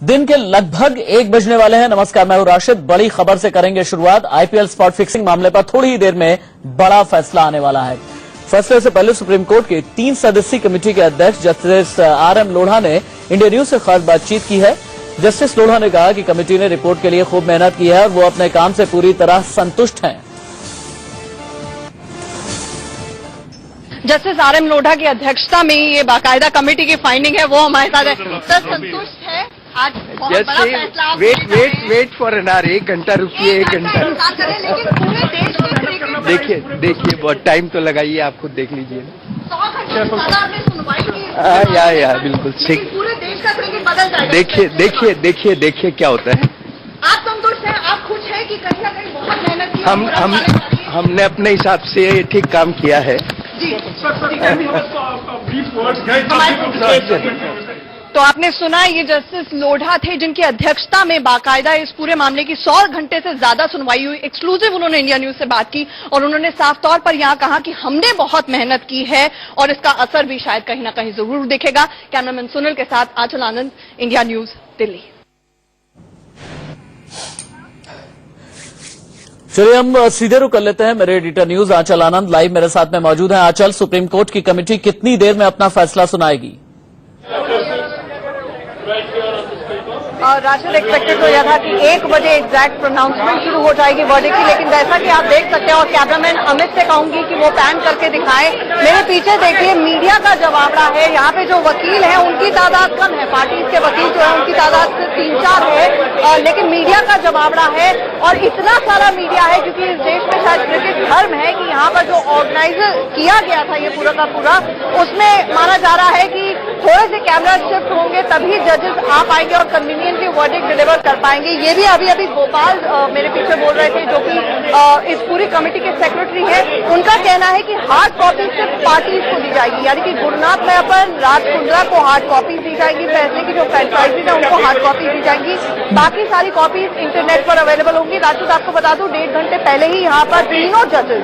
दिन के लगभग 1 बजने वाले हैं। नमस्कार, मैं हूं राशिद। बड़ी खबर से करेंगे शुरुआत। आईपीएल स्पॉट फिक्सिंग मामले पर थोड़ी ही देर में बड़ा फैसला आने वाला है। फैसले से पहले सुप्रीम कोर्ट की 3 सदस्यीय कमेटी के अध्यक्ष जस्टिस आरएम लोढ़ा ने इंडिया न्यूज से खास बातचीत की है। जस्टिस लोढ़ा ने कहा कि कमेटी ने रिपोर्ट के लिए खूब मेहनत की है और वो अपने काम से पूरी तरह संतुष्ट हैं। जस्टिस आरएम लोढ़ा की अध्यक्षता में ये बाकायदा कमेटी की फाइंडिंग है, वो हमारे साथ है। सर, संतुष्ट है? आज बहुत बड़ा फैसला। Wait for an hour. 1 घंटा रुकिए, 1 घंटा। लेकिन पूरे देश में देखिए बहुत टाइम तो लगाइए, आप खुद देख लीजिए। 100 घंटे से ज्यादा आपने सुनवाई की। या बिल्कुल ठीक। पूरे देश का क्रिकेट बदल जाएगा। देखिए क्या होता है। आप संतुष्ट हैं? आप खुश हैं कि कहीं ना कहीं बहुत मेहनत की? हमने अपने हिसाब से ठीक काम किया है जी। तो आपने सुना, ये जस्टिस लोढ़ा थे जिनकी अध्यक्षता में बाकायदा इस पूरे मामले की 100 घंटे से ज्यादा सुनवाई हुई। एक्सक्लूसिव उन्होंने इंडिया न्यूज से बात की और उन्होंने साफ तौर पर यहां कहा कि हमने बहुत मेहनत की है और इसका असर भी शायद कहीं ना कहीं जरूर दिखेगा। कैमरामैन सुनील के साथ आंचल आनंद, इंडिया न्यूज, दिल्ली। चलिए हम सीधे रुक कर लेते हैं। मेरे एडिटर न्यूज आंचल आनंद लाइव मेरे साथ में मौजूद हैं। आंचल, सुप्रीम कोर्ट की कमेटी कितनी देर में अपना फैसला सुनाएगी? राशिद, एक्सपेक्टेड तो यह था कि 1 बजे एग्जैक्ट प्रोनाउंसमेंट शुरू हो जाएगी वर्डिक्ट की, लेकिन जैसा कि आप देख सकते हैं, और कैमरामैन अमित से कहूंगी कि वो पैन करके दिखाएं। मेरे पीछे देखिए, मीडिया का जवाबड़ा है। यहाँ पे जो वकील हैं उनकी तादाद कम है, पार्टी के वकील जो है उनकी तादाद सिर्फ 3-4 है, लेकिन मीडिया का जवाबड़ा है। और इतना सारा मीडिया है क्योंकि इस देश में शायद क्रिकेट धर्म है कि यहाँ पर जो ऑर्गेनाइजर किया गया था ये पूरा का पूरा, उसमें माना जा रहा है कि थोड़े से कैमरा शिफ्ट होंगे तभी जजेस आ पाएंगे और कन्वीनियंटली वर्डिक्ट डिलीवर कर पाएंगे। ये भी अभी गोपाल मेरे पीछे बोल रहे थे, जो कि इस पूरी कमेटी के सेक्रेटरी हैं। उनका कहना है कि हार्ड कॉपी सिर्फ पार्टीज को दी जाएगी, यानी कि गुरुनाथ मैयप्पन, राज कुंद्रा को हार्ड कॉपी दी जाएगी, फैसले की जो फ्रेंचाइजीज है उनको हार्ड कॉपी दी जाएंगी। बाकी सारी कॉपीज इंटरनेट पर अवेलेबल होंगी। राजपूत, आपको बता दूं, 1.5 घंटे पहले ही यहाँ पर तीनों जस्टिस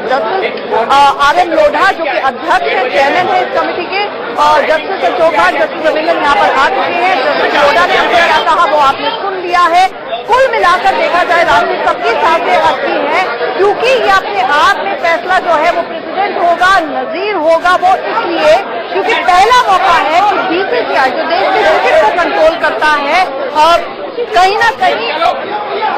आरएम लोढ़ा जो कि अध्यक्ष है, चेयरमैन है इस कमेटी के, और जस्टिस अशोक भाट, जस्टिस रविंद्रन यहाँ पर आ चुके हैं। जस्टिस लोढ़ा ने हमसे क्या कहा वो आपने सुन लिया है। कुल मिलाकर देखा जाए राशि सबकी सामने अच्छी है, क्योंकि ये अपने आप में फैसला जो है वो प्रेसिडेंट होगा, नजीर होगा। वो इसलिए क्योंकि पहला मौका है कि बीसीसीआई जो देश के क्रिकेट को कंट्रोल करता है और कहीं ना कहीं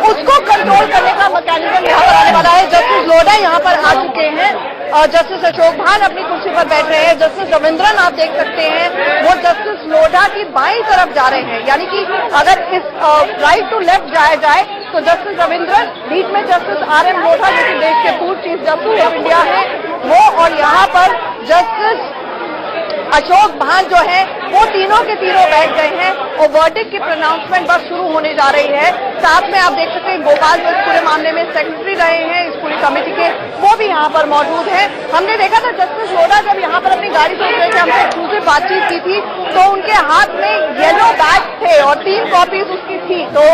उसको कंट्रोल करने का मैकेनिज्म यहाँ पर आने वाला है। जस्टिस लोढ़ा यहाँ पर आ चुके हैं और जस्टिस अशोक भाट अपनी कुर्सी पर बैठ रहे हैं। जस्टिस रविंद्रन आप देख सकते हैं वो जस्टिस लोढ़ा की बाईं तरफ जा रहे हैं, यानी कि अगर इस राइट टू लेफ्ट जाया जाए तो जस्टिस रविंद्रन, बीच में जस्टिस आरएम लोढ़ा जो कि देश के पूर्व चीफ जस्टिस ऑफ इंडिया है वो, और यहाँ पर जस्टिस अशोक भाट जो है वो तीनों के तीनों बैठ गए हैं और वर्डिक्ट की प्रोनाउंसमेंट बस शुरू होने जा रही है। साथ में आप देख सकते हैं गोपाल जो इस पूरे मामले में सेक्रेटरी रहे हैं इस पूरी कमेटी के, वो भी यहाँ पर मौजूद है। हमने देखा था जस्टिस लोढ़ा जब यहाँ पर अपनी गाड़ी से उतरे थे, हमसे एक्सक्लूसिव बातचीत की थी, तो उनके हाथ में येलो बैग थे और 3 कॉपीज उसकी थी। तो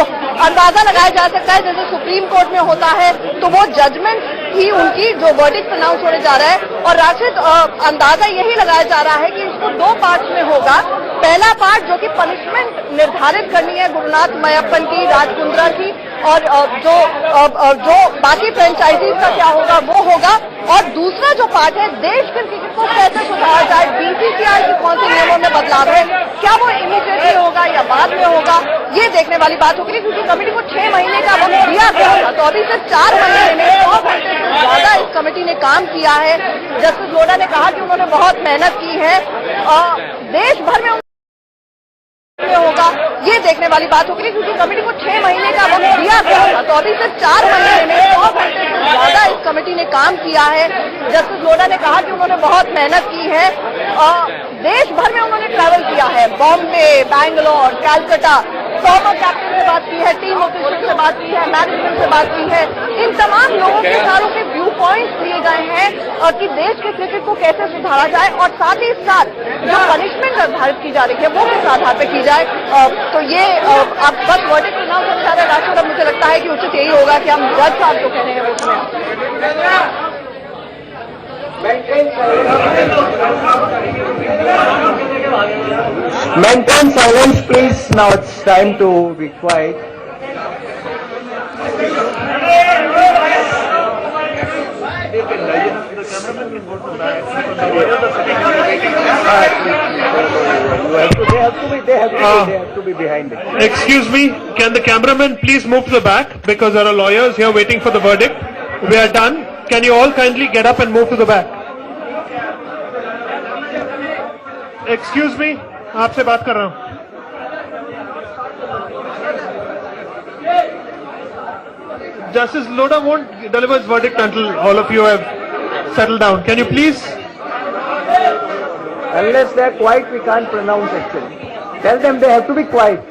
अंदाजा लगाया जा सकता है जैसे सुप्रीम कोर्ट में होता है तो वो जजमेंट थी उनकी जो वर्डिक्ट प्रोनाउंस होने जा रहा है। और राशिद, अंदाजा यही लगाया जा रहा है कि इसको 2 पार्ट्स में होगा। पहला पार्ट जो कि पनिशमेंट निर्धारित करनी है गुरुनाथ मैयप्पन की, राज कुंद्रा की, और जो बाकी फ्रेंचाइजीज का क्या होगा वो होगा। और दूसरा जो पार्ट है देश के क्रिकेट को कैसे सुधारा जाए, बीसीसीआई की कौन से नियमों में बदलाव है, क्या वो इमीडिएटली होगा या बाद में होगा, ये देखने वाली बात होगी। क्योंकि कमेटी को 6 महीने का वक्त दिया गया था, तो अभी सिर्फ 4 महीने में 100 घंटे से ज्यादा इस कमेटी ने काम किया है। जस्टिस लोढ़ा ने कहा कि उन्होंने बहुत मेहनत की है और देश भर में होगा, ये देखने वाली बात होगी। क्योंकि कमेटी को 6 महीने का वक्त दिया गया था, तो अभी सिर्फ 4 महीने में 100 घंटे से ज्यादा इस कमेटी ने काम किया है। जस्टिस लोढ़ा ने कहा कि उन्होंने बहुत मेहनत की है और देश भर में उन्होंने ट्रैवल किया है, बॉम्बे, बैंगलोर, कैलकाटा, फॉर्मर कैप्टन से बात की है, टीम ऑफिसर से बात की है, मैनेजमेंट से बात की है। इन तमाम लोगों के सारों के व्यू पॉइंट्स लिए गए हैं कि देश के क्रिकेट को कैसे सुधारा जाए और साथ ही साथ जो पनिशमेंट निर्धारित की जा रही है वो किस आधार पर की जाए। तो ये अब बस वर्डिक्ट प्रोनाउंस होने जा रहा है राष्ट्र। अब मुझे लगता है कि उचित यही होगा कि हम जज साहब जो कह रहे हैं वो सुने। Maintain silence, please. Now it's time to be quiet. They have to be behind it. Excuse me, can the cameraman please move to the back because there are lawyers here waiting for the verdict. We are done. Can you all kindly get up and move to the back? Excuse me, आपसे बात कर रहा हूँ. Justice Lodha won't deliver his verdict until all of you have settled down. Can you please? Unless they are quiet, we can't pronounce actually. Tell them they have to be quiet.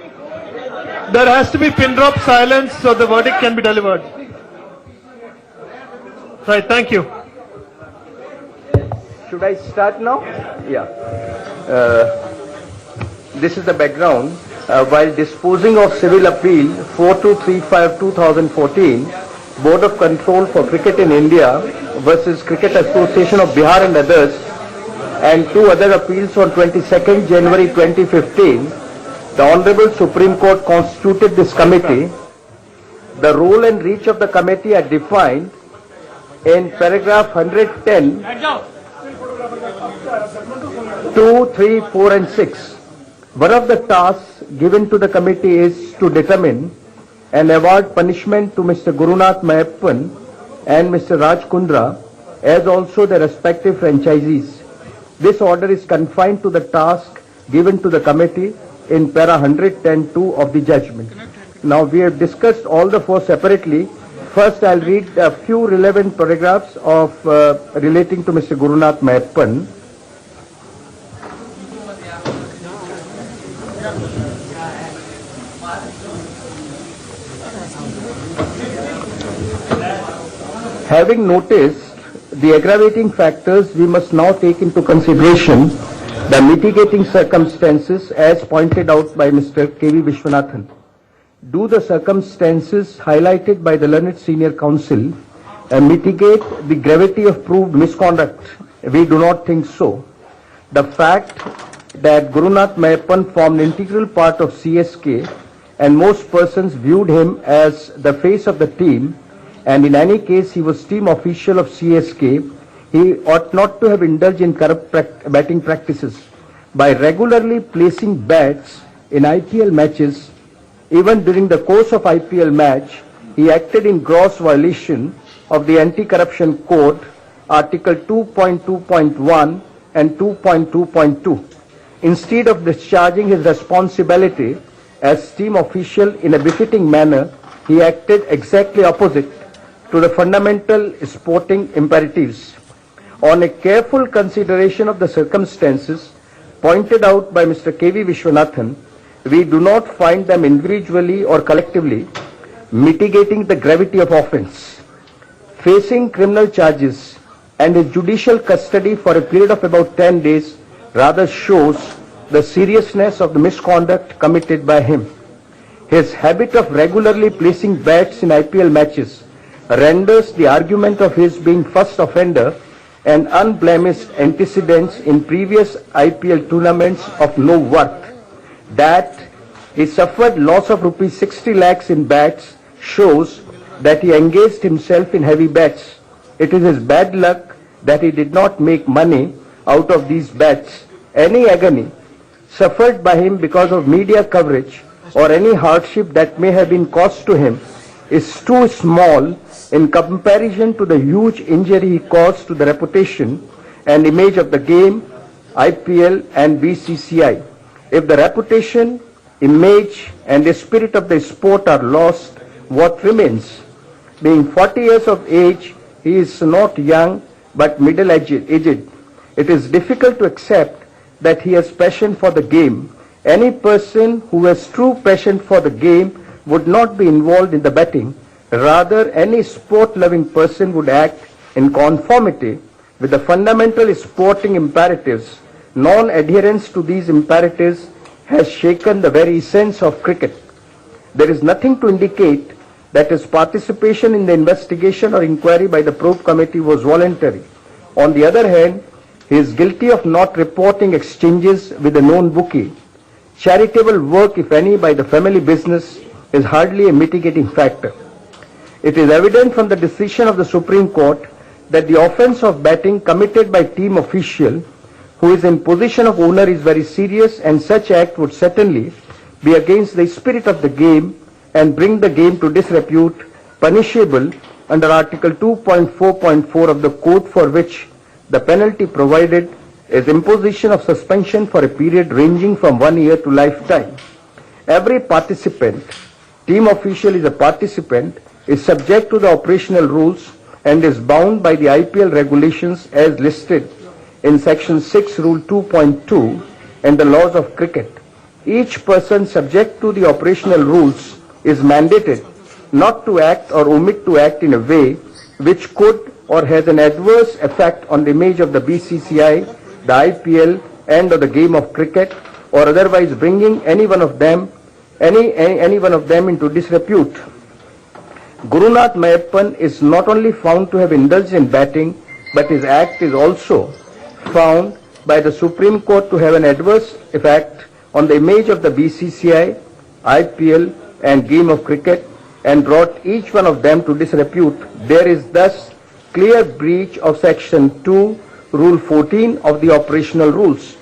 There has to be pin drop silence so the verdict can be delivered. Right, thank you. Should I start now? Yeah. This is the background. While disposing of civil appeal 4235/2014, Board of Control for Cricket in India versus Cricket Association of Bihar and others, and two other appeals on 22nd January 2015, the Honorable Supreme Court constituted this committee. The role and reach of the committee are defined in paragraph 110, 2, 3, 4 and 6. One of the tasks given to the committee is to determine and award punishment to Mr. Gurunath Mayappan and Mr. Raj Kundra as also their respective franchisees. This order is confined to the task given to the committee in para 110(2) of the judgment. Now we have discussed all the four separately. First I'll read a few relevant paragraphs of relating to Mr. Gurunath Mayappan. Having noticed the aggravating factors, we must now take into consideration the mitigating circumstances as pointed out by Mr. K.V. Vishwanathan. Do the circumstances highlighted by the learned senior counsel mitigate the gravity of proved misconduct? We do not think so. The fact that Gurunath Mayappan formed an integral part of CSK and most persons viewed him as the face of the team, and in any case he was team official of CSK, he ought not to have indulged in corrupt batting practices. By regularly placing bats in IPL matches, even during the course of IPL match, he acted in gross violation of the Anti-Corruption Code, Article 2.2.1 and 2.2.2. Instead of discharging his responsibility as team official in a befitting manner, he acted exactly opposite to the fundamental sporting imperatives. On a careful consideration of the circumstances pointed out by Mr. K.V. Vishwanathan, we do not find them individually or collectively mitigating the gravity of offence. Facing criminal charges and his judicial custody for a period of about 10 days rather shows the seriousness of the misconduct committed by him. His habit of regularly placing bats in IPL matches renders the argument of his being first offender and unblemished antecedents in previous IPL tournaments of no worth. That he suffered loss of rupees 60 lakhs in bats shows that he engaged himself in heavy bets. It is his bad luck that he did not make money out of these bets. Any agony suffered by him because of media coverage or any hardship that may have been caused to him is too small in comparison to the huge injury he caused to the reputation and image of the game, IPL and BCCI. If the reputation, image and the spirit of the sport are lost, what remains? Being 40 years of age, he is not young but middle-aged. It is difficult to accept that he has passion for the game. Any person who has true passion for the game would not be involved in the betting. Rather, any sport-loving person would act in conformity with the fundamental sporting imperatives. Non-adherence to these imperatives has shaken the very essence of cricket. There is nothing to indicate that his participation in the investigation or inquiry by the probe committee was voluntary. On the other hand, he is guilty of not reporting exchanges with a known bookie. Charitable work, if any, by the family business is hardly a mitigating factor. It is evident from the decision of the Supreme Court that the offence of betting committed by team official who is in position of owner is very serious, and such act would certainly be against the spirit of the game and bring the game to disrepute, punishable under Article 2.4.4 of the Code, for which the penalty provided is imposition of suspension for a period ranging from 1 year to lifetime. Every participant, team official is a participant, is subject to the operational rules and is bound by the IPL regulations as listed in Section 6, Rule 2.2 and the laws of cricket. Each person subject to the operational rules is mandated not to act or omit to act in a way which could or has an adverse effect on the image of the BCCI, the IPL and or the game of cricket, or otherwise bringing any one of them into disrepute. Gurunath Mayappan is not only found to have indulged in betting, but his act is also found by the Supreme Court to have an adverse effect on the image of the BCCI, IPL and game of cricket, and brought each one of them to disrepute. There is thus clear breach of Section 2, Rule 14 of the operational rules.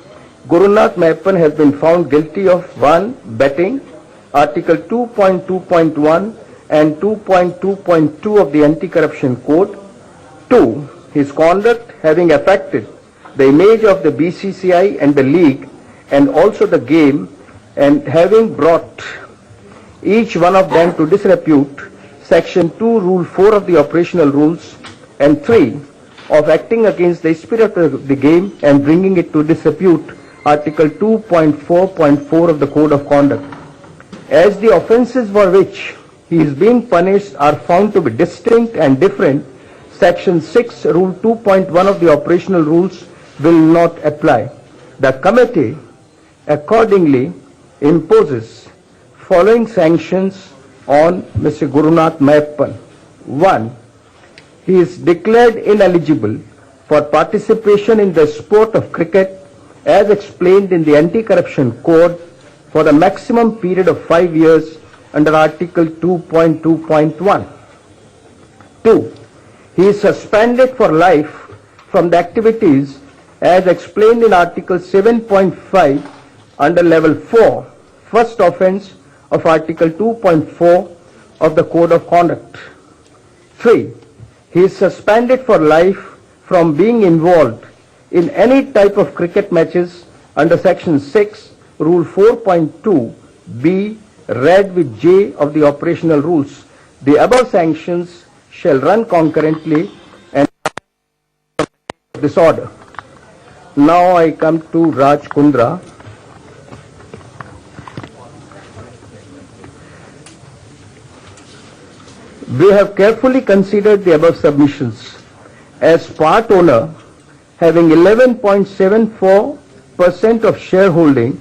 Gurunath Mayappan has been found guilty of 1. Betting, Article 2.2.1 and 2.2.2 of the Anti-Corruption Code. 2. His conduct having affected the image of the BCCI and the league and also the game, and having brought each one of them to disrepute, Section 2, Rule 4 of the operational rules. And 3. Of acting against the spirit of the game and bringing it to disrepute, Article 2.4.4 of the Code of Conduct. As the offences for which he is being punished are found to be distinct and different, Section 6, Rule 2.1 of the operational rules will not apply. The committee accordingly imposes following sanctions on Mr. Gurunath Mayappan. 1. He is declared ineligible for participation in the sport of cricket as explained in the Anti-Corruption Code for the maximum period of 5 years under Article 2.2.1. 2. He is suspended for life from the activities as explained in Article 7.5 under Level 4, first offence of Article 2.4 of the Code of Conduct. 3. He is suspended for life from being involved in any type of cricket matches under Section 6, Rule 4.2 B, read with J of the operational rules. The above sanctions shall run concurrently and disorder. Now I come to Raj Kundra. We have carefully considered the above submissions. As part owner, having 11.74% of shareholding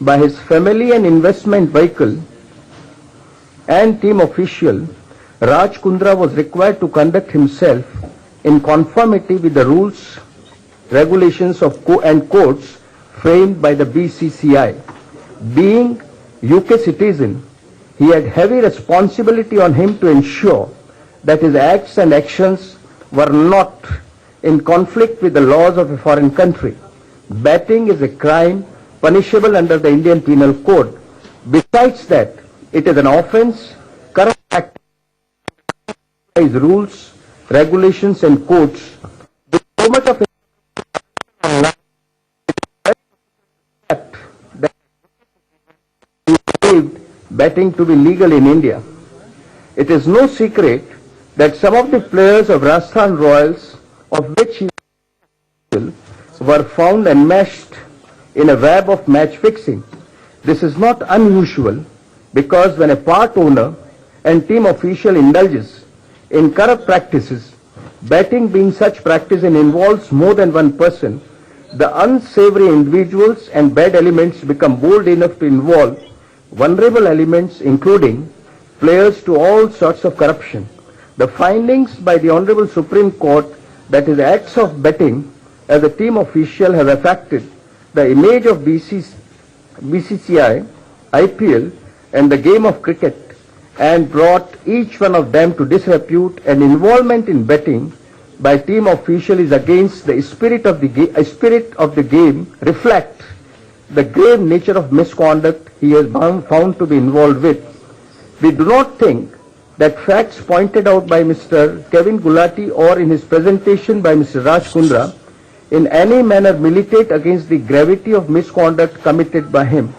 by his family and investment vehicle and team official, Raj Kundra was required to conduct himself in conformity with the rules, regulations and codes framed by the BCCI. Being UK citizen, he had heavy responsibility on him to ensure that his acts and actions were not in conflict with the laws of a foreign country. Betting is a crime punishable under the Indian Penal Code. Besides that, it is an offence correct rules, regulations and codes with so much of betting to be legal in India. It is no secret that some of the players of Rajasthan Royals, of which he were found enmeshed in a web of match fixing. This is not unusual because when a part owner and team official indulges in corrupt practices, betting being such practice and involves more than one person, the unsavory individuals and bad elements become bold enough to involve vulnerable elements, including players, to all sorts of corruption. The findings by the Honorable Supreme Court that his acts of betting as a team official have affected the image of BCCI, IPL and the game of cricket and brought each one of them to disrepute, and involvement in betting by team official is against the spirit of the game, reflect the grave nature of misconduct he has found to be involved with. We do not think that facts pointed out by Mr. Kevin Gulati or in his presentation by Mr. Raj Kundra in any manner militate against the gravity of misconduct committed by him.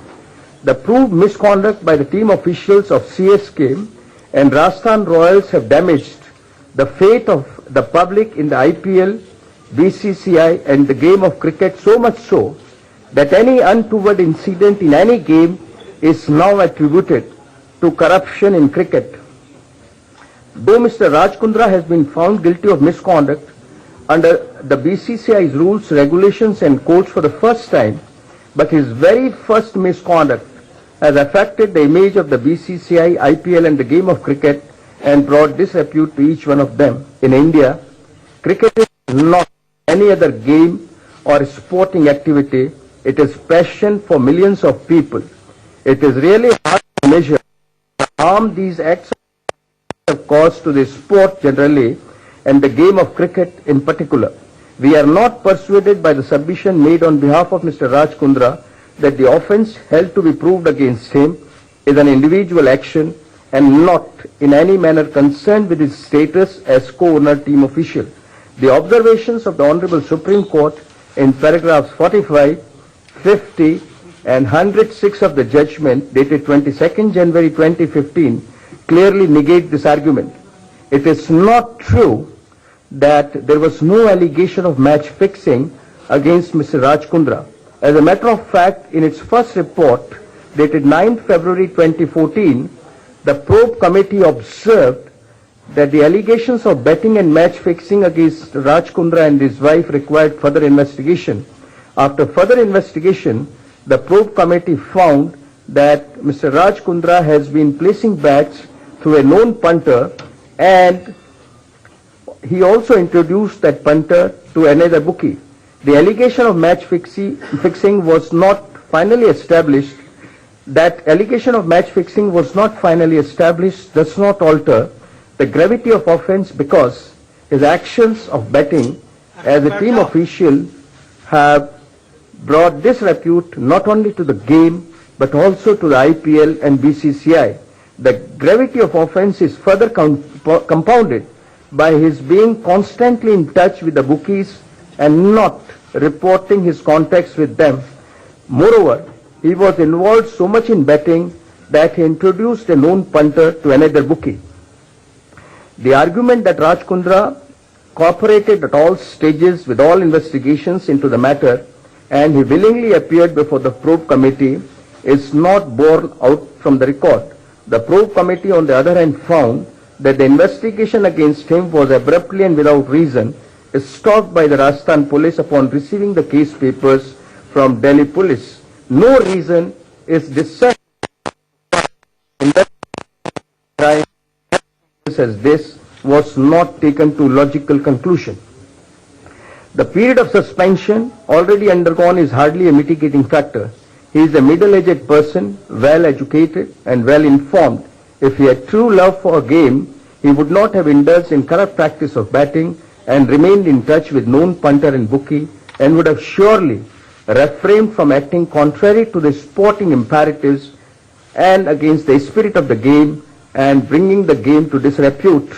The proved misconduct by the team officials of CSK and Rajasthan Royals have damaged the faith of the public in the IPL, BCCI and the game of cricket so much so that any untoward incident in any game is now attributed to corruption in cricket. Though Mr. Raj Kundra has been found guilty of misconduct under the BCCI's rules, regulations and codes for the first time, but his very first misconduct has affected the image of the BCCI, IPL and the game of cricket and brought disrepute to each one of them. In India, cricket is not any other game or sporting activity. It is passion for millions of people. It is really hard to measure the harm these acts have caused to the sport generally and the game of cricket in particular. We are not persuaded by the submission made on behalf of Mr. Raj Kundra that the offence held to be proved against him is an individual action and not in any manner concerned with his status as co-owner team official. The observations of the Honorable Supreme Court in paragraphs 45, 50 and 106 of the judgment dated 22nd January 2015 clearly negate this argument. It is not true that there was no allegation of match fixing against Mr. Raj Kundra. As a matter of fact, in its first report dated 9th February 2014, the probe committee observed that the allegations of betting and match fixing against Raj Kundra and his wife required further investigation. After further investigation, the probe committee found that Mr. Raj Kundra has been placing bets through a known punter and he also introduced that punter to another bookie. The allegation of match fixing was not finally established. That allegation of match fixing was not finally established does not alter the gravity of offence because his actions of betting as a team official have brought disrepute not only to the game but also to the IPL and BCCI. The gravity of offence is further compounded by his being constantly in touch with the bookies and not reporting his contacts with them. Moreover, he was involved so much in betting that he introduced a known punter to another bookie. The argument that Raj Kundra cooperated at all stages with all investigations into the matter and he willingly appeared before the probe committee is not borne out from the record. The probe committee, on the other hand, found that the investigation against him was abruptly and without reason stopped by the Rajasthan police upon receiving the case papers from Delhi police. No reason is discussed in that crime as this was not taken to logical conclusion. The period of suspension already undergone is hardly a mitigating factor. He is a middle-aged person, well educated and well informed. If he had true love for a game, he would not have indulged in corrupt practice of betting and remained in touch with known punter and bookie and would have surely refrained from acting contrary to the sporting imperatives and against the spirit of the game and bringing the game to disrepute.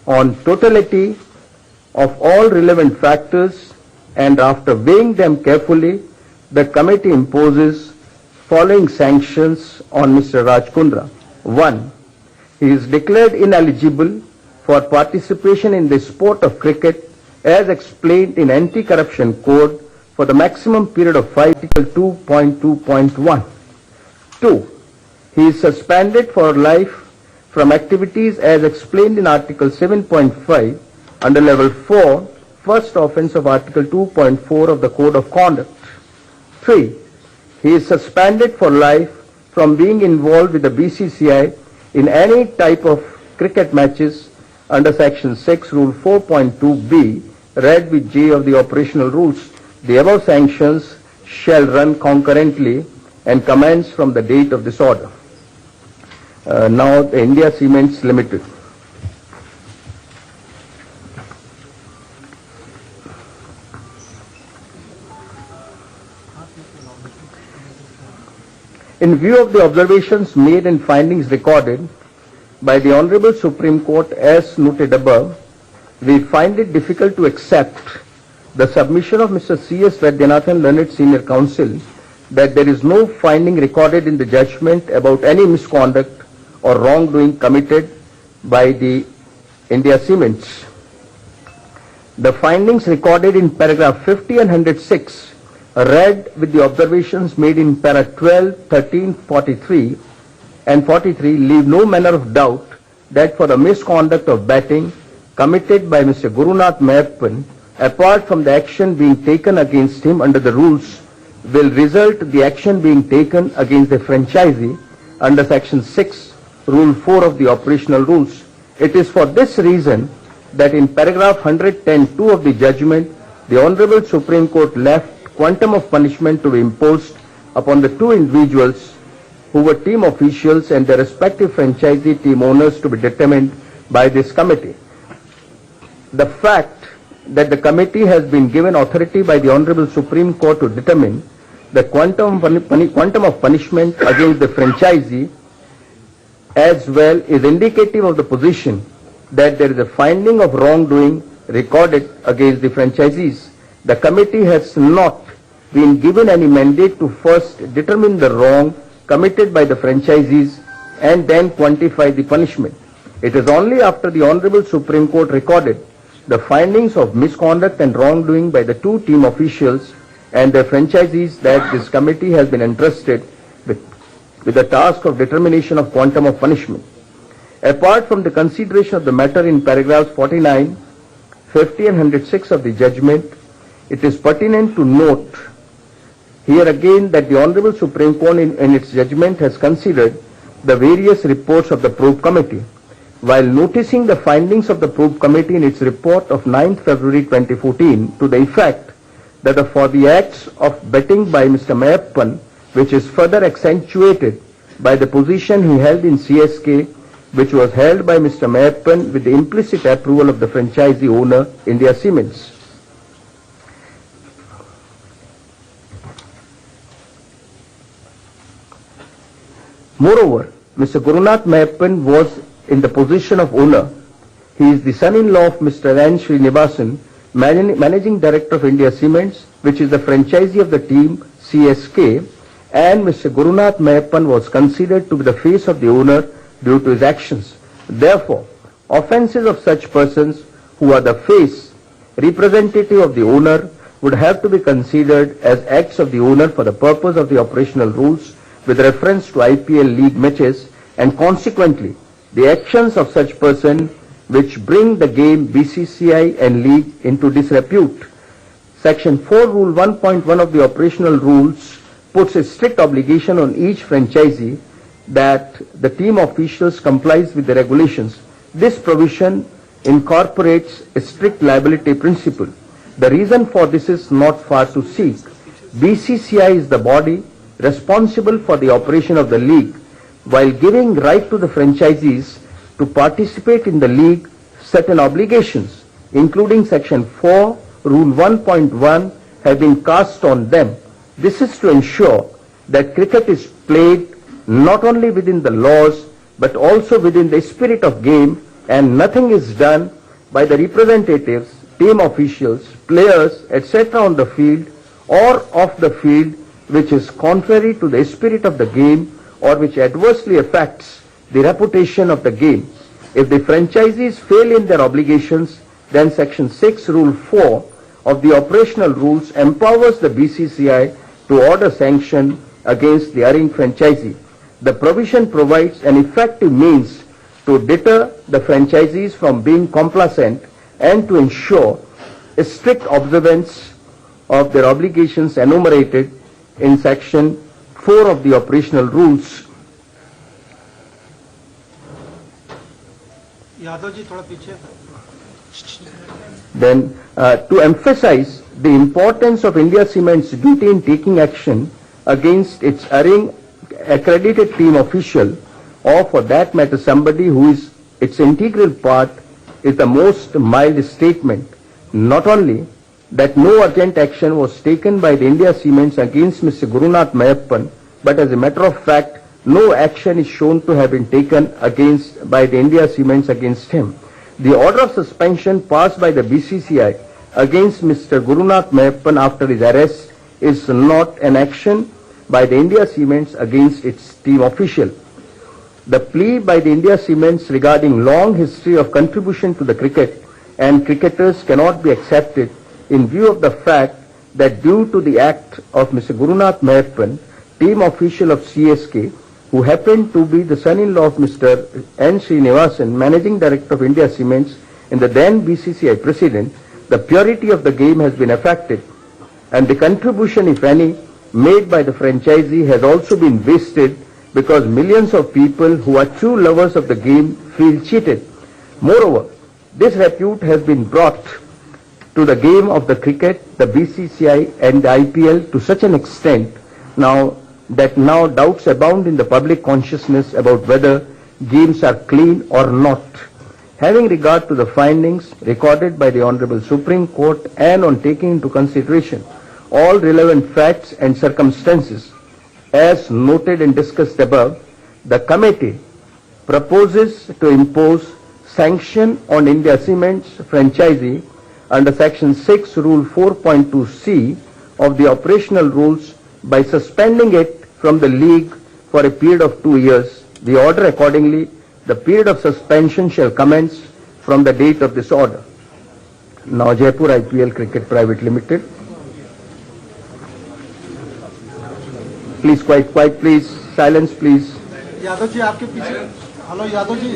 On totality of all relevant factors and after weighing them carefully, the committee imposes following sanctions on Mr. Raj Kundra. 1. He is declared ineligible for participation in the sport of cricket as explained in Anti-Corruption Code for the maximum period of 5 Article 2.2.1. 2. He is suspended for life from activities as explained in Article 7.5 under Level 4, first offence of Article 2.4 of the Code of Conduct. 3. He is suspended for life from being involved with the BCCI in any type of cricket matches under Section 6, Rule 4.2b, read with J of the operational rules, the above sanctions shall run concurrently and commence from the date of this order. Now, the India Cements Limited. In view of the observations made and findings recorded by the Honorable Supreme Court as noted above, we find it difficult to accept the submission of Mr. C.S. Vaidyanathan, Learned Senior Counsel, that there is no finding recorded in the judgment about any misconduct or wrongdoing committed by the India Cements. The findings recorded in paragraph 50 and 106 read with the observations made in para 12, 13, 43 and 43 leave no manner of doubt that for the misconduct of betting committed by Mr. Gurunath Mayappan, apart from the action being taken against him under the rules, will result the action being taken against the franchisee under Section 6, Rule 4 of the operational rules. It is for this reason that in paragraph 110(2) of the judgment, the Honorable Supreme Court left quantum of punishment to be imposed upon the two individuals who were team officials and their respective franchisee team owners to be determined by this committee. The fact that the committee has been given authority by the Honorable Supreme Court to determine the quantum of punishment against the franchisee as well is indicative of the position that there is a finding of wrongdoing recorded against the franchisees. The committee has not been given any mandate to first determine the wrong committed by the franchisees and then quantify the punishment. It is only after the Honorable Supreme Court recorded the findings of misconduct and wrongdoing by the two team officials and their franchisees that this committee has been entrusted with the task of determination of quantum of punishment. Apart from the consideration of the matter in paragraphs 49, 50 and 106 of the judgment, it is pertinent to note here again that the Honorable Supreme Court in its judgment has considered the various reports of the probe committee. While noticing the findings of the probe committee in its report of 9th February 2014 to the effect that for the acts of betting by Mr. Mayappan, which is further accentuated by the position he held in CSK, which was held by Mr. Mayappan with the implicit approval of the franchisee owner, India Cements. Moreover, Mr. Gurunath Mayappan was in the position of owner. He is the son-in-law of Mr. N. Srinivasan, Managing Director of India Cements, which is the franchisee of the team CSK, and Mr. Gurunath Mayappan was considered to be the face of the owner due to his actions. Therefore, offences of such persons who are the face representative of the owner would have to be considered as acts of the owner for the purpose of the operational rules with reference to IPL league matches, and consequently the actions of such person which bring the game, BCCI and league into disrepute. Section 4 Rule 1.1 of the operational rules puts a strict obligation on each franchisee that the team officials complies with the regulations. This provision incorporates a strict liability principle. The reason for this is not far to seek. BCCI is the body responsible for the operation of the league, while giving right to the franchisees to participate in the league. Certain obligations, including Section 4, Rule 1.1, have been cast on them. This is to ensure that cricket is played not only within the laws but also within the spirit of game, and nothing is done by the representatives, team officials, players, etc. on the field or off the field which is contrary to the spirit of the game or which adversely affects the reputation of the game. If the franchisees fail in their obligations, then Section 6, Rule 4 of the operational rules empowers the BCCI to order sanction against the erring franchisee. The provision provides an effective means to deter the franchisees from being complacent and to ensure a strict observance of their obligations enumerated in Section 4 of the operational rules. Yadav ji थोड़ा पीछे। Then, to emphasize the importance of India Cement's duty in taking action against its erring accredited team official, or for that matter somebody who is its integral part, is the most mild statement. Not only that no urgent action was taken by the India Cements against Mr. Gurunath Mayappan, but as a matter of fact, no action is shown to have been taken by the India Cements against him. The order of suspension passed by the BCCI against Mr. Gurunath Mayappan after his arrest is not an action by the India Cements against its team official. The plea by the India Cements regarding long history of contribution to the cricket and cricketers cannot be accepted in view of the fact that due to the act of Mr. Gurunath Mayappan, team official of CSK, who happened to be the son-in-law of Mr. N. Srinivasan, Managing Director of India Cements and the then BCCI President, the purity of the game has been affected, and the contribution, if any, made by the franchisee has also been wasted because millions of people who are true lovers of the game feel cheated. Moreover, this repute has been brought to the game of the cricket, the BCCI and the IPL to such an extent that now doubts abound in the public consciousness about whether games are clean or not. Having regard to the findings recorded by the Honorable Supreme Court and on taking into consideration all relevant facts and circumstances as noted and discussed above, the committee proposes to impose sanction on India Cements franchisee under Section 6, Rule 4.2c of the operational rules by suspending it from the league for a period of 2 years. The order accordingly, the period of suspension shall commence from the date of this order. Now Jaipur IPL Cricket Private Limited. Please, quiet, please. Silence, please. Yadav ji आपके पीछे। Hello Yadav ji,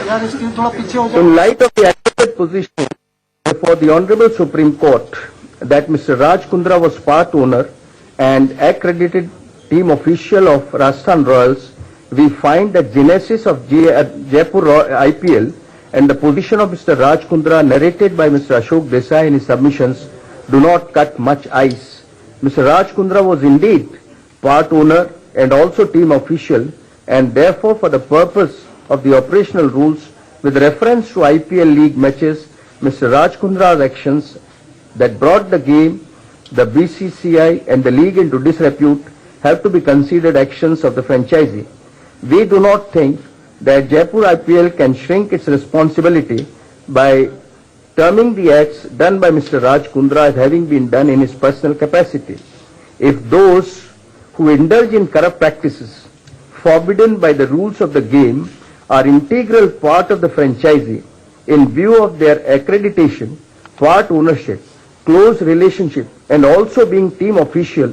यार screen थोड़ा पीछे हो जाए। In light of the admitted position before the Honorable Supreme Court that Mr. Raj Kundra was part owner and accredited team official of Rajasthan Royals, we find that genesis of Jaipur IPL and the position of Mr. Raj Kundra narrated by Mr. Ashok Desai in his submissions do not cut much ice. Mr. Raj Kundra was indeed part owner and also team official, and therefore for the purpose of the operational rules with reference to IPL league matches, Mr. Raj Kundra's actions that brought the game, the BCCI and the league into disrepute have to be considered actions of the franchisee. We do not think that Jaipur IPL can shrink its responsibility by terming the acts done by Mr. Raj Kundra as having been done in his personal capacity. If those who indulge in corrupt practices forbidden by the rules of the game are integral part of the franchisee in view of their accreditation, part ownership, close relationship and also being team official,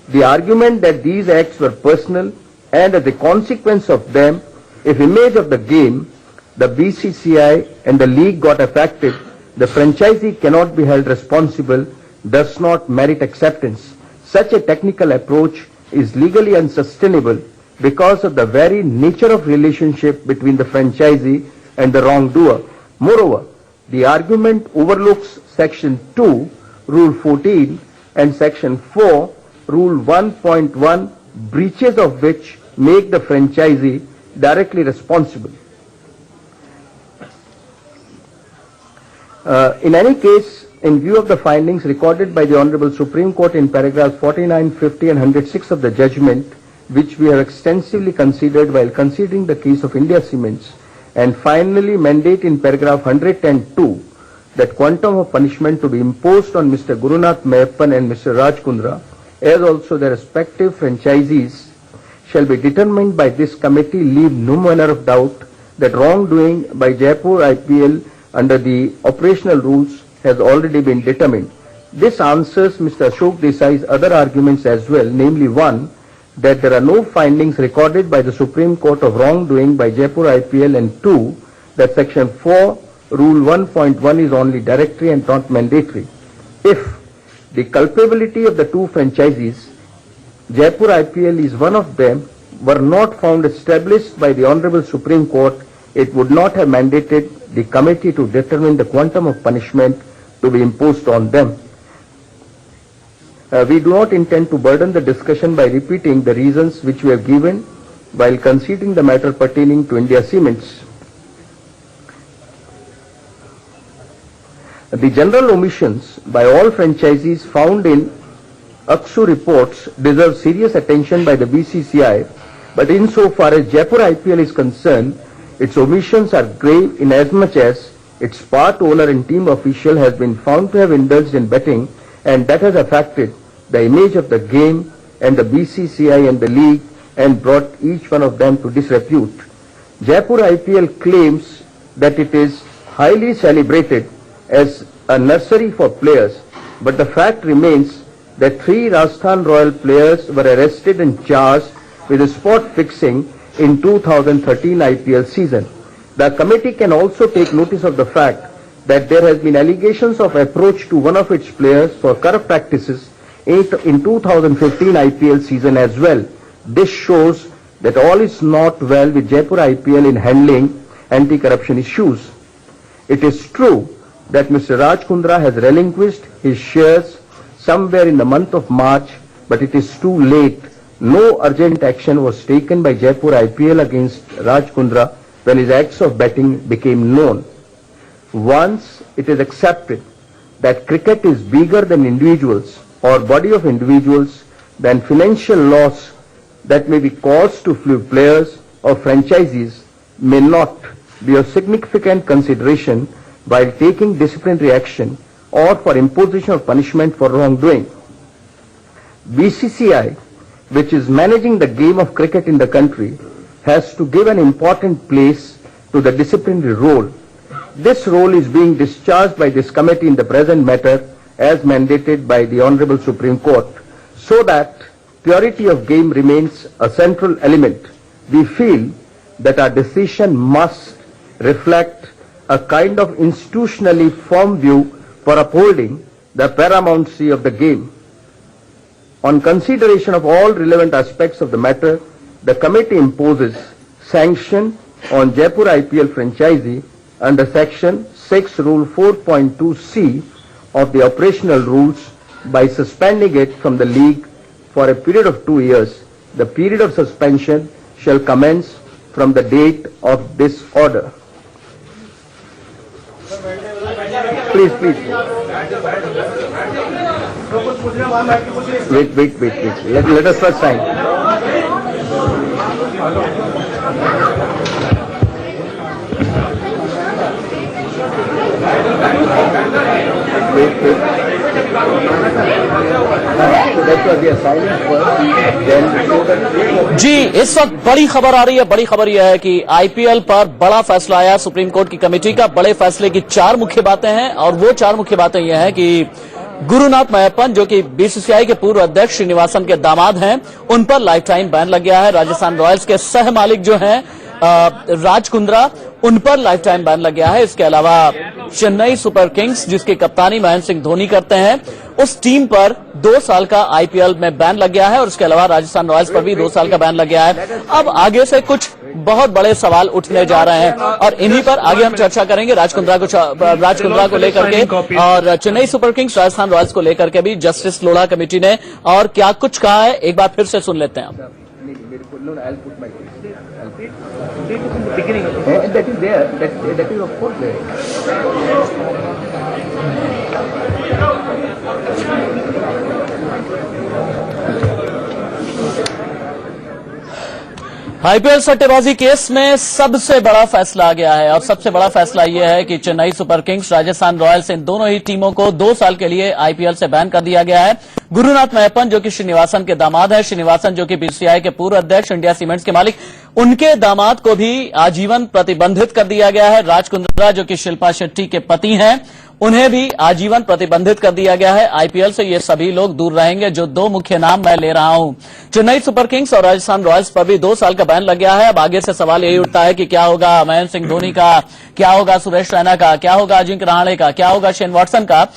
the argument that these acts were personal and as a consequence of them, if image of the game, the BCCI and the league got affected, the franchisee cannot be held responsible, does not merit acceptance. Such a technical approach is legally unsustainable because of the very nature of relationship between the franchisee and the wrongdoer. Moreover, the argument overlooks Section 2, Rule 14 and Section 4, Rule 1.1, breaches of which make the franchisee directly responsible. In any case, in view of the findings recorded by the Honorable Supreme Court in paragraphs 49, 50 and 106 of the judgment, which we have extensively considered while considering the case of India Cements, and finally mandate in paragraph 110(2) that quantum of punishment to be imposed on Mr. Gurunath Mayappan and Mr. Raj Kundra, as also their respective franchisees, shall be determined by this committee, leave no manner of doubt that wrongdoing by Jaipur IPL under the operational rules has already been determined. This answers Mr. Ashok Desai's other arguments as well, namely one, that there are no findings recorded by the Supreme Court of wrongdoing by Jaipur IPL, and two, that Section 4, Rule 1.1 is only directory and not mandatory. If the culpability of the two franchisees, Jaipur IPL is one of them, were not found established by the Honorable Supreme Court, it would not have mandated the committee to determine the quantum of punishment to be imposed on them. We do not intend to burden the discussion by repeating the reasons which we have given while considering the matter pertaining to India Cements. The general omissions by all franchisees found in Aksu reports deserve serious attention by the BCCI, but insofar as Jaipur IPL is concerned, its omissions are grave inasmuch as its part owner and team official has been found to have indulged in betting, and that has affected the image of the game and the BCCI and the league and brought each one of them to disrepute. Jaipur IPL claims that it is highly celebrated as a nursery for players, but the fact remains that 3 Rajasthan Royal players were arrested and charged with spot fixing in 2013 IPL season. The committee can also take notice of the fact that there has been allegations of approach to one of its players for corrupt practices in 2015 IPL season as well. This shows that all is not well with Jaipur IPL in handling anti-corruption issues. It is true that Mr. Raj Kundra has relinquished his shares somewhere in the month of March, but it is too late. No urgent action was taken by Jaipur IPL against Raj Kundra when his acts of betting became known. Once it is accepted that cricket is bigger than individuals or body of individuals, then financial loss that may be caused to few players or franchisees may not be a significant consideration while taking disciplinary action or for imposition of punishment for wrongdoing. BCCI, which is managing the game of cricket in the country, has to give an important place to the disciplinary role. This role is being discharged by this committee in the present matter as mandated by the Honorable Supreme Court, so that purity of game remains a central element. We feel that our decision must reflect a kind of institutionally firm view for upholding the paramountcy of the game. On consideration of all relevant aspects of the matter, the committee imposes sanction on Jaipur IPL franchisee under Section 6 Rule 4.2c of the operational rules by suspending it from the league for a period of 2 years. The period of suspension shall commence from the date of this order. Please. Wait. Let us first sign. Wait. जी, इस वक्त बड़ी खबर आ रही है। बड़ी खबर यह है कि आईपीएल पर बड़ा फैसला आया सुप्रीम कोर्ट की कमेटी का। बड़े फैसले की 4 मुख्य बातें हैं और वो 4 मुख्य बातें यह हैं कि गुरुनाथ मयप्पन, जो कि बीसीसीआई के पूर्व अध्यक्ष श्रीनिवासन के दामाद हैं, उन पर लाइफ टाइम बैन लग गया है। राजस्थान रॉयल्स के सह मालिक जो हैं राज कुंद्रा, उन पर लाइफ टाइम बैन लग गया है। इसके अलावा चेन्नई सुपर किंग्स, जिसकी कप्तानी महेंद्र सिंह धोनी करते हैं, उस टीम पर 2 साल का आईपीएल में बैन लग गया है और इसके अलावा राजस्थान रॉयल्स पर भी 2 साल का बैन लग गया है। अब आगे से कुछ बहुत बड़े सवाल उठने जा रहे हैं और इन्हीं पर आगे हम चर्चा करेंगे। राज कुंद्रा को लेकर के और Chennai Super Kings, Rajasthan Royals को लेकर के भी जस्टिस लोढ़ा कमेटी ने और क्या कुछ कहा है, एक बार फिर से सुन लेते हैं। That is there. That is of course there. IPL सट्टेबाजी केस में सबसे बड़ा फैसला आ गया है और सबसे बड़ा फैसला यह है कि Chennai Super Kings, Rajasthan Royals, इन दोनों ही टीमों को 2 साल के लिए आईपीएल से बैन कर दिया गया है। गुरुनाथ मयप्पन, जो कि श्रीनिवासन के दामाद है, श्रीनिवासन जो कि बीसीसीआई के पूर्व अध्यक्ष, इंडिया सीमेंट्स के मालिक, उनके दामाद को भी आजीवन प्रतिबंधित कर दिया गया है। राज कुंद्रा, जो कि शिल्पा शेट्टी के पति हैं, उन्हें भी आजीवन प्रतिबंधित कर दिया गया है। आईपीएल से ये सभी लोग दूर रहेंगे। जो 2 मुख्य नाम मैं ले रहा हूं, चेन्नई सुपर किंग्स और राजस्थान रॉयल्स पर भी 2 साल का बैन लग गया है। अब आगे से सवाल यही उठता है कि क्या होगा महेंद्र सिंह धोनी का, क्या होगा सुरेश रैना का, क्या होगा अजिंक्य रहाणे का, क्या होगा शेन वॉटसन का।